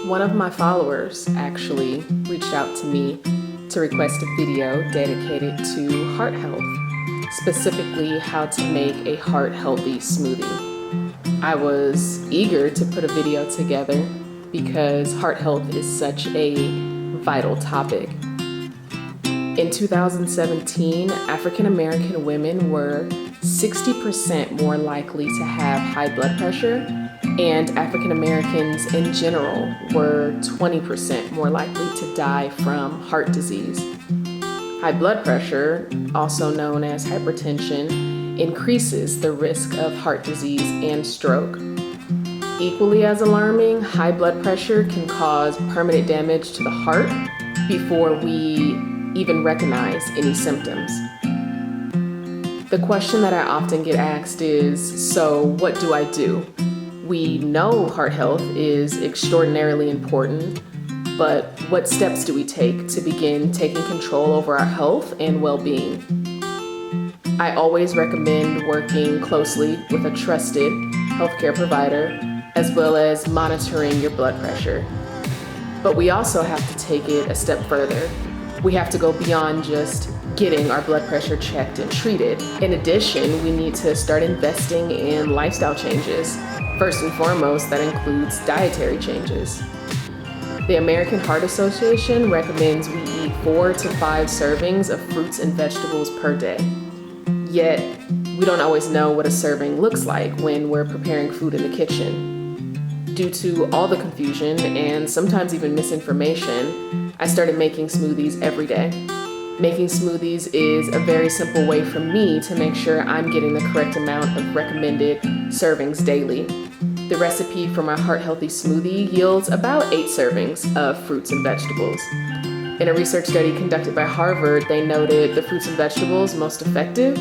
One of my followers actually reached out to me to request a video dedicated to heart health, specifically how to make a heart-healthy smoothie. I was eager to put a video together because heart health is such a vital topic. In 2017, African American women were 60% more likely to have high blood pressure, and African Americans in general were 20% more likely to die from heart disease. High blood pressure, also known as hypertension, increases the risk of heart disease and stroke. Equally as alarming, high blood pressure can cause permanent damage to the heart before we even recognize any symptoms. The question that I often get asked is, so what do I do? We know heart health is extraordinarily important, but what steps do we take to begin taking control over our health and well-being? I always recommend working closely with a trusted healthcare provider, as well as monitoring your blood pressure. But we also have to take it a step further. We have to go beyond just getting our blood pressure checked and treated. In addition, we need to start investing in lifestyle changes. First and foremost, that includes dietary changes. The American Heart Association recommends we eat 4 to 5 servings of fruits and vegetables per day. Yet, we don't always know what a serving looks like when we're preparing food in the kitchen. Due to all the confusion and sometimes even misinformation, I started making smoothies every day. Making smoothies is a very simple way for me to make sure I'm getting the correct amount of recommended servings daily. The recipe for my heart-healthy smoothie yields about 8 servings of fruits and vegetables. In a research study conducted by Harvard, they noted the fruits and vegetables most effective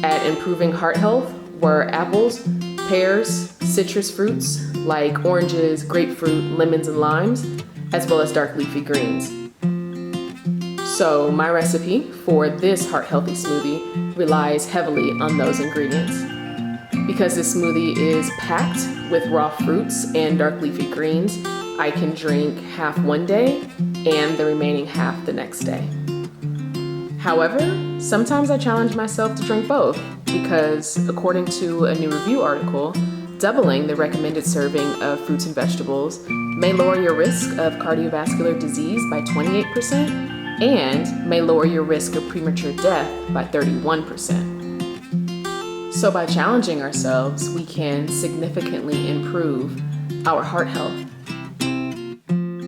at improving heart health were apples, pears, citrus fruits like oranges, grapefruit, lemons, and limes, as well as dark leafy greens. So my recipe for this heart-healthy smoothie relies heavily on those ingredients. Because this smoothie is packed with raw fruits and dark leafy greens, I can drink half one day and the remaining half the next day. However, sometimes I challenge myself to drink both because, according to a new review article, doubling the recommended serving of fruits and vegetables may lower your risk of cardiovascular disease by 28% and may lower your risk of premature death by 31%. So by challenging ourselves, we can significantly improve our heart health.